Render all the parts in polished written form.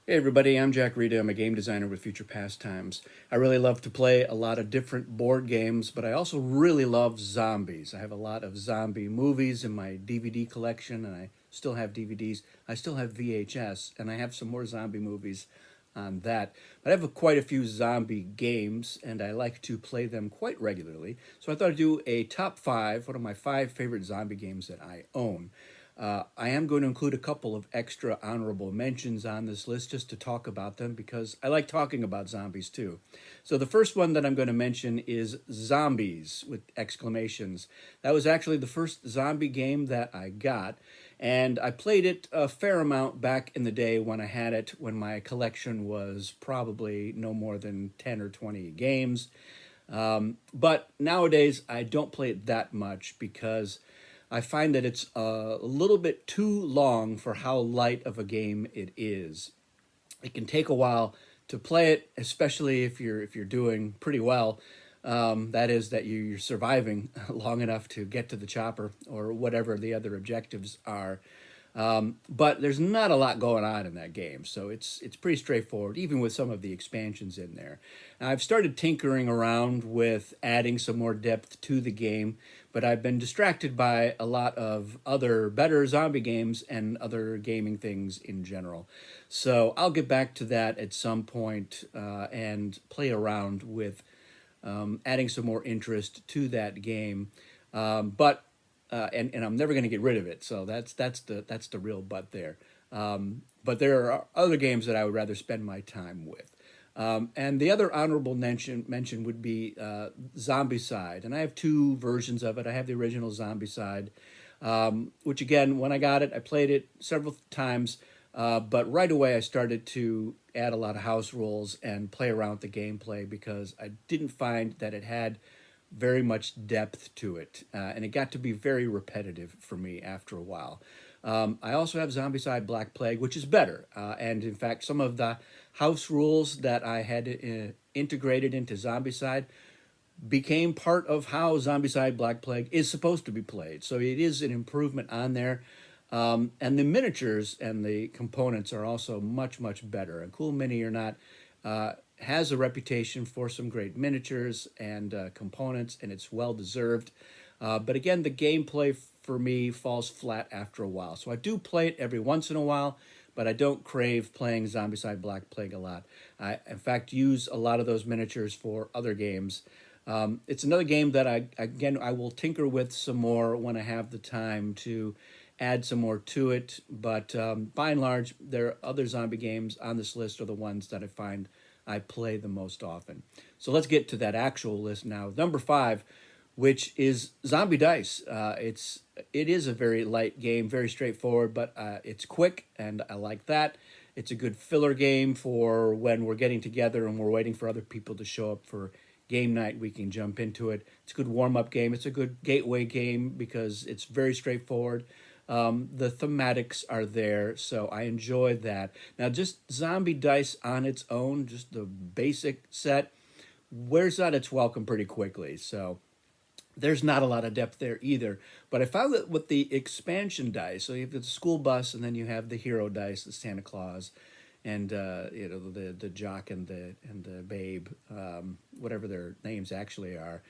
Hey everybody, I'm Jack Rita. I'm a game designer with Future Pastimes. I really love to play a lot of different board games, but I also really love zombies. I have a lot of zombie movies in my DVD collection, and I still have DVDs. I still have VHS, and I have some more zombie movies on that. But I have quite a few zombie games, and I like to play them quite regularly. So I thought I'd do a top five, one of my five favorite zombie games that I own. I am going to include a couple of extra honorable mentions on this list just to talk about them because I like talking about zombies too. So the first one that I'm going to mention is Zombies with exclamations. That was actually the first zombie game that I got, and I played it a fair amount back in the day when I had it, when my collection was probably no more than 10 or 20 games. But nowadays, I don't play it that much because I find that it's a little bit too long for how light of a game it is. It can take a while to play it, especially if you're doing pretty well. That is, that you're surviving long enough to get to the chopper or whatever the other objectives are. But there's not a lot going on in that game, so it's pretty straightforward, even with some of the expansions in there. Now, I've started tinkering around with adding some more depth to the game, but I've been distracted by a lot of other better zombie games and other gaming things in general. So I'll get back to that at some point and play around with adding some more interest to that game. But and I'm never going to get rid of it. So that's the real but there. But there are other games that I would rather spend my time with. And the other honorable mention would be Zombicide, and I have two versions of it. I have the original Zombicide, which again, when I got it, I played it several times. But right away, I started to add a lot of house rules and play around with the gameplay because I didn't find that it had very much depth to it, and it got to be very repetitive for me after a while. I also have Zombicide Black Plague, which is better, and in fact, some of the house rules that I had integrated into Zombicide became part of how Zombicide Black Plague is supposed to be played. So it is an improvement on there. And the miniatures and the components are also much, much better. And Cool Mini or not, has a reputation for some great miniatures and components, and it's well deserved. But again, the gameplay for me falls flat after a while. So I do play it every once in a while, but I don't crave playing Zombicide Black Plague a lot. I, in fact, use a lot of those miniatures for other games. It's another game that I will tinker with some more when I have the time to add some more to it. But by and large, there are other zombie games on this list are the ones that I find I play the most often. So let's get to that actual list now. Number five, which is Zombie Dice. It is a very light game, very straightforward, but it's quick, and I like that. It's a good filler game for when we're getting together and we're waiting for other people to show up for game night. We can jump into it. It's a good warm up game. It's a good gateway game because it's very straightforward. The thematics are there, so I enjoy that. Now, just Zombie Dice on its own, just the basic set, wears out its welcome pretty quickly. So there's not a lot of depth there either. But I found that with the expansion dice, so you have the school bus, and then you have the hero dice, the Santa Claus, and the jock and the babe, whatever their names actually are,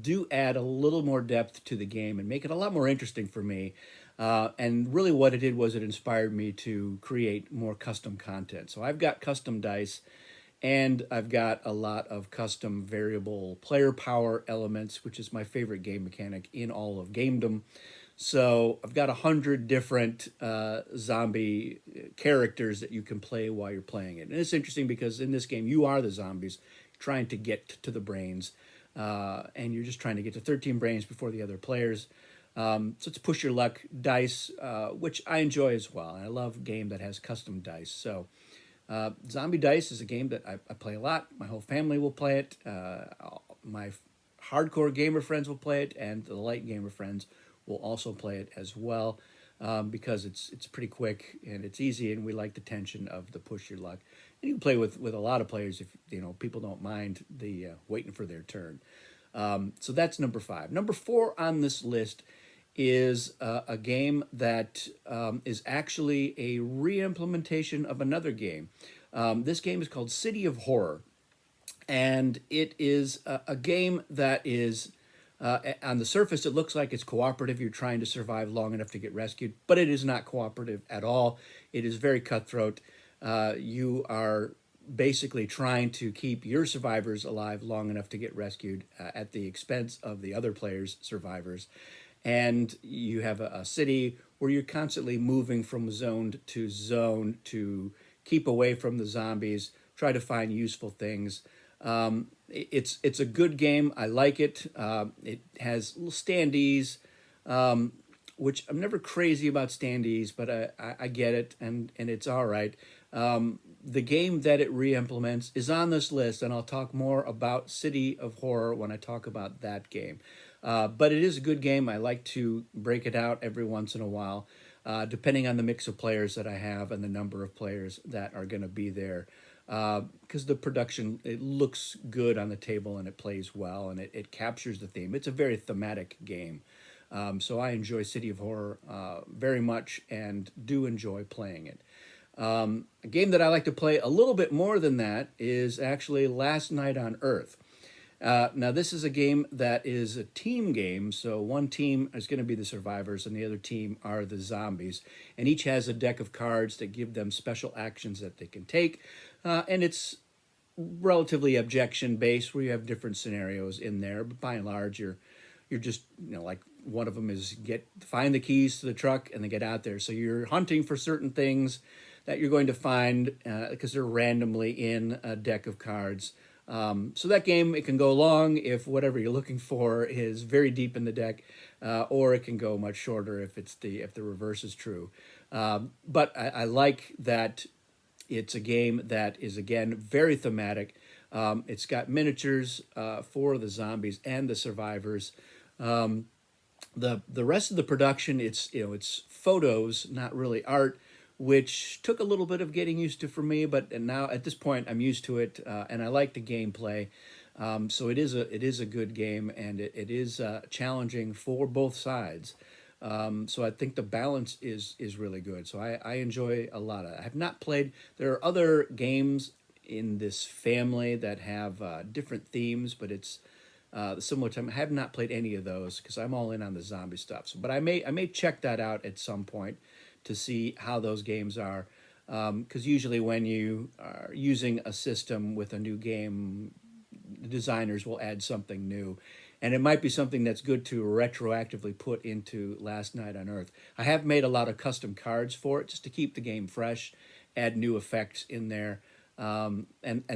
do add a little more depth to the game and make it a lot more interesting for me. And really, what it did was it inspired me to create more custom content. So I've got custom dice, and I've got a lot of custom variable player power elements, which is my favorite game mechanic in all of gamedom. So I've got 100 different zombie characters that you can play while you're playing it. And it's interesting because in this game, you are the zombies trying to get to the brains, and you're just trying to get to 13 brains before the other players. So it's push your luck dice, which I enjoy as well. And I love a game that has custom dice. So Zombie Dice is a game that I play a lot. My whole family will play it. My hardcore gamer friends will play it, and the light gamer friends will also play it as well, because it's pretty quick and it's easy, and we like the tension of the push your luck. And you can play with a lot of players if people don't mind the waiting for their turn. So that's number five. Number four on this list is a game that is actually a re-implementation of another game. This game is called City of Horror, and it is a game that is on the surface it looks like it's cooperative. You're trying to survive long enough to get rescued, but it is not cooperative at all. It is very cutthroat. You are basically trying to keep your survivors alive long enough to get rescued at the expense of the other players' survivors. And you have a city where you're constantly moving from zone to zone to keep away from the zombies, try to find useful things. It's a good game. I like it. It has little standees, which I'm never crazy about standees, but I get it, and it's all right. The game that it re-implements is on this list, and I'll talk more about City of Horror when I talk about that game. But it is a good game. I like to break it out every once in a while, depending on the mix of players that I have and the number of players that are going to be there. Because the production, it looks good on the table and it plays well and it captures the theme. It's a very thematic game. So I enjoy City of Horror very much and do enjoy playing it. A game that I like to play a little bit more than that is actually Last Night on Earth. Now, this is a game that is a team game. So one team is going to be the survivors and the other team are the zombies. And each has a deck of cards that give them special actions that they can take. And it's relatively objection based where you have different scenarios in there. But by and large, you're just, like one of them is find the keys to the truck and then get out there. So you're hunting for certain things that you're going to find because they're randomly in a deck of cards. So that game, it can go long if whatever you're looking for is very deep in the deck, or it can go much shorter if the reverse is true. But I like that it's a game that is again very thematic. It's got miniatures for the zombies and the survivors. The rest of the production, it's photos, not really art, which took a little bit of getting used to for me, but and now at this point I'm used to it, and I like the gameplay. So it is a good game, and it is challenging for both sides. So I think the balance is really good. So I enjoy a lot of it. I have not played. There are other games in this family that have different themes, but it's similar time. I have not played any of those because I'm all in on the zombie stuff. So, but I may check that out at some point to see how those games are. Because usually when you are using a system with a new game, the designers will add something new. And it might be something that's good to retroactively put into Last Night on Earth. I have made a lot of custom cards for it just to keep the game fresh, add new effects in there. And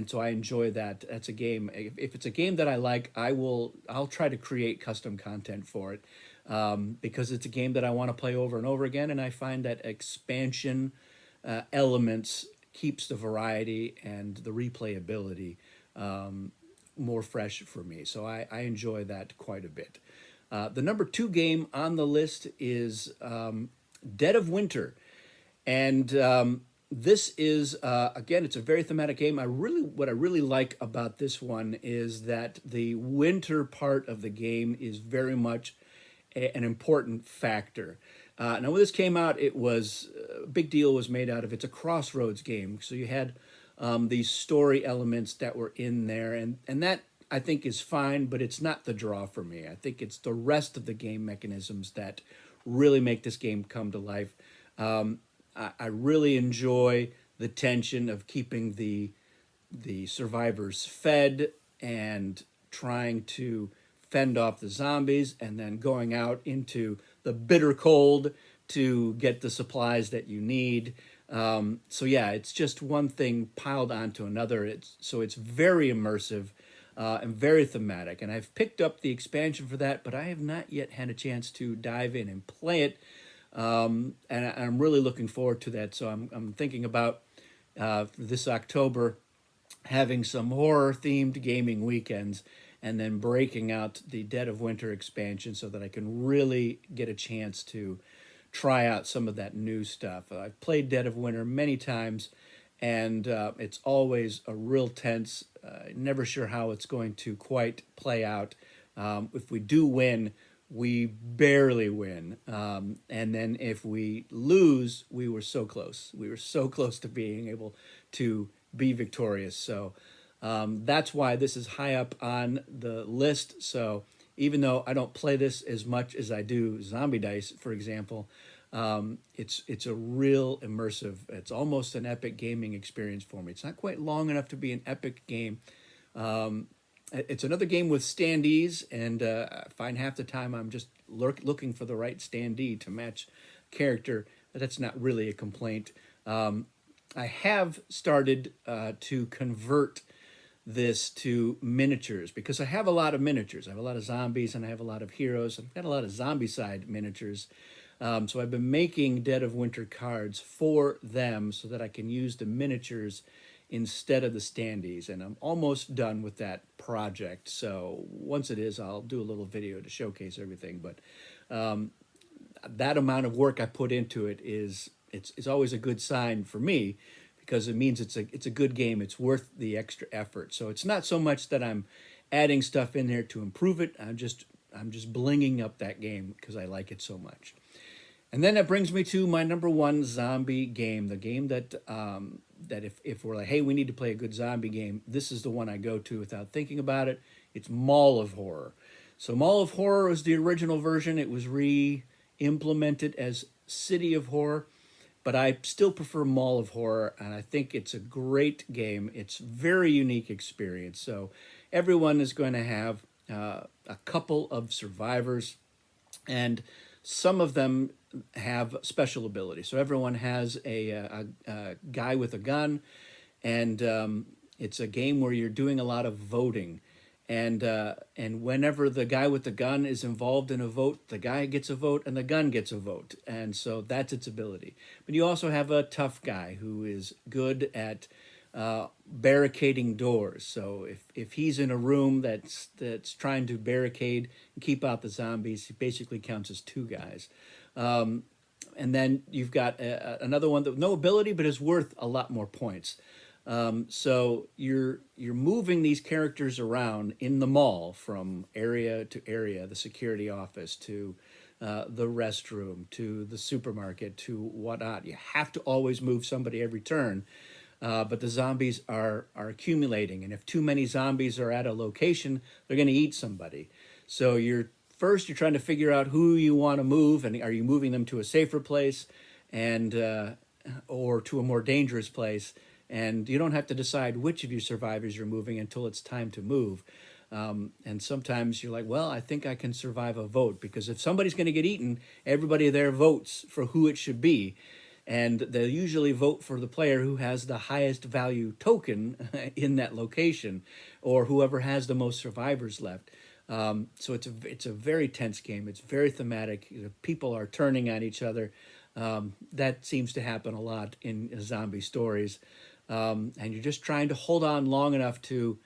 so I enjoy that. That's a game. If it's a game that I like, I'll try to create custom content for it, because it's a game that I want to play over and over again. And I find that expansion elements keeps the variety and the replayability more fresh for me. So I enjoy that quite a bit. The number 2 game on the list is Dead of Winter. And this is again, it's a very thematic game. What I really like about this one is that the winter part of the game is very much an important factor. Now, when this came out, it was a big deal was made out of. It's a crossroads game, so you had these story elements that were in there, and that I think is fine, but it's not the draw for me. I think it's the rest of the game mechanisms that really make this game come to life. I really enjoy the tension of keeping the survivors fed and trying to fend off the zombies and then going out into the bitter cold to get the supplies that you need. So yeah, it's just one thing piled onto another. It's very immersive and very thematic. And I've picked up the expansion for that, but I have not yet had a chance to dive in and play it. And I'm really looking forward to that. So I'm thinking about this October having some horror themed gaming weekends and then breaking out the Dead of Winter expansion so that I can really get a chance to try out some of that new stuff. I've played Dead of Winter many times, and it's always a real tense, never sure how it's going to quite play out. If we do win, we barely win. And then if we lose, we were so close. We were so close to being able to be victorious. So that's why this is high up on the list. So even though I don't play this as much as I do Zombie Dice, for example, it's a real immersive. It's almost an epic gaming experience for me. It's not quite long enough to be an epic game. It's another game with standees, and I find half the time I'm just looking for the right standee to match character. But that's not really a complaint. I have started to convert this to miniatures because I have a lot of miniatures. I have a lot of zombies and I have a lot of heroes. I've got a lot of zombie side miniatures. So I've been making Dead of Winter cards for them so that I can use the miniatures instead of the standees. And I'm almost done with that project. So once it is, I'll do a little video to showcase everything. But that amount of work I put into it it's always a good sign for me because it means it's a good game. It's worth the extra effort. So it's not so much that I'm adding stuff in there to improve it. I'm just blinging up that game because I like it so much. And then that brings me to my number one zombie game, the game that that if we're like, hey, we need to play a good zombie game, this is the one I go to without thinking about it. It's Mall of Horror. So Mall of Horror was the original version. It was re-implemented as City of Horror, but I still prefer Mall of Horror, and I think it's a great game. It's a very unique experience. So everyone is going to have a couple of survivors, and some of them have special abilities. So everyone has a guy with a gun, and it's a game where you're doing a lot of voting. And whenever the guy with the gun is involved in a vote, the guy gets a vote and the gun gets a vote. And so that's its ability. But you also have a tough guy who is good at barricading doors. So if he's in a room that's trying to barricade and keep out the zombies, he basically counts as two guys. And then you've got another one that no ability but is worth a lot more points. So you're moving these characters around in the mall from area to area, the security office to the restroom to the supermarket to whatnot. You have to always move somebody every turn, but the zombies are accumulating, and if too many zombies are at a location, they're going to eat somebody. So you're trying to figure out who you want to move, and are you moving them to a safer place, and or to a more dangerous place. And you don't have to decide which of your survivors you're moving until it's time to move. And sometimes you're like, well, I think I can survive a vote, because if somebody's going to get eaten, everybody there votes for who it should be. And they usually vote for the player who has the highest value token in that location, or whoever has the most survivors left. So it's a very tense game. It's very thematic. People are turning on each other. That seems to happen a lot in zombie stories. And you're just trying to hold on long enough to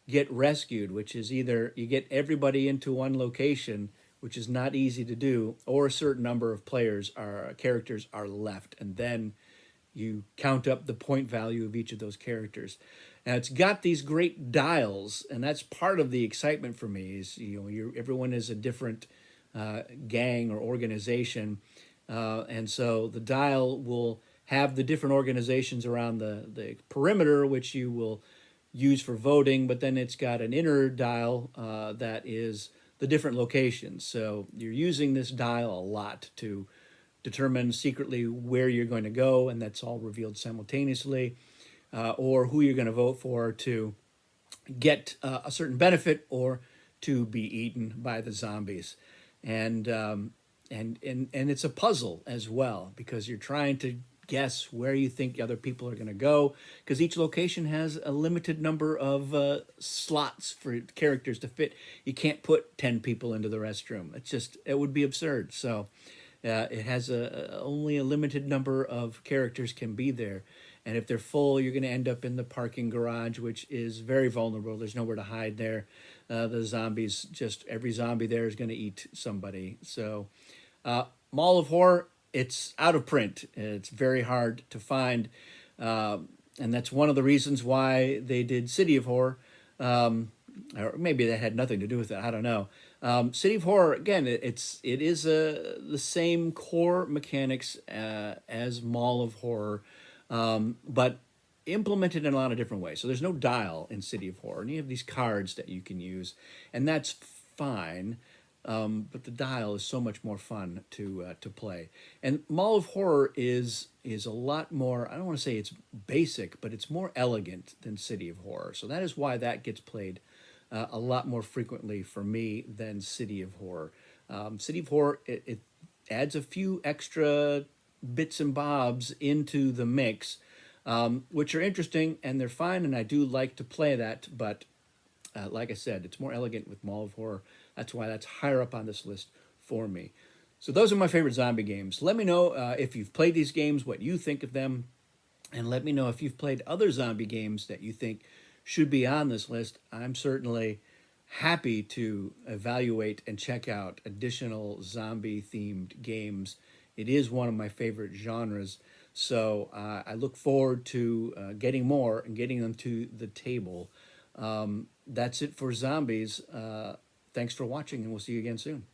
get rescued, which is either you get everybody into one location, which is not easy to do, or a certain number of characters are left, and then you count up the point value of each of those characters. Now it's got these great dials, and that's part of the excitement for me. Is everyone is a different gang or organization, and so the dial will have the different organizations around the perimeter, which you will use for voting, but then it's got an inner dial that is the different locations. So you're using this dial a lot to determine secretly where you're going to go, and that's all revealed simultaneously, or who you're going to vote for to get a certain benefit or to be eaten by the zombies. And it's a puzzle as well, because you're trying to guess where you think other people are going to go, because each location has a limited number of slots for characters to fit. You can't put 10 people into the restroom. It would be absurd. So it has only a limited number of characters can be there. And if they're full, you're going to end up in the parking garage, which is very vulnerable. There's nowhere to hide there. The zombies, every zombie there is going to eat somebody. So Mall of Horror, it's out of print. It's very hard to find. And that's one of the reasons why they did City of Horror. Or maybe that had nothing to do with it. I don't know. City of Horror, again, it is the same core mechanics as Mall of Horror, but implemented in a lot of different ways. So there's no dial in City of Horror, and you have these cards that you can use, and that's fine. But the dial is so much more fun to play. And Mall of Horror is a lot more. I don't want to say it's basic, but it's more elegant than City of Horror. So that is why that gets played a lot more frequently for me than City of Horror. City of Horror, it adds a few extra bits and bobs into the mix, which are interesting and they're fine, and I do like to play that. But like I said, it's more elegant with Mall of Horror. That's why that's higher up on this list for me. So those are my favorite zombie games. Let me know if you've played these games, what you think of them, and let me know if you've played other zombie games that you think should be on this list. I'm certainly happy to evaluate and check out additional zombie themed games. It is one of my favorite genres. So I look forward to getting more and getting them to the table. That's it for zombies. Thanks for watching, and we'll see you again soon.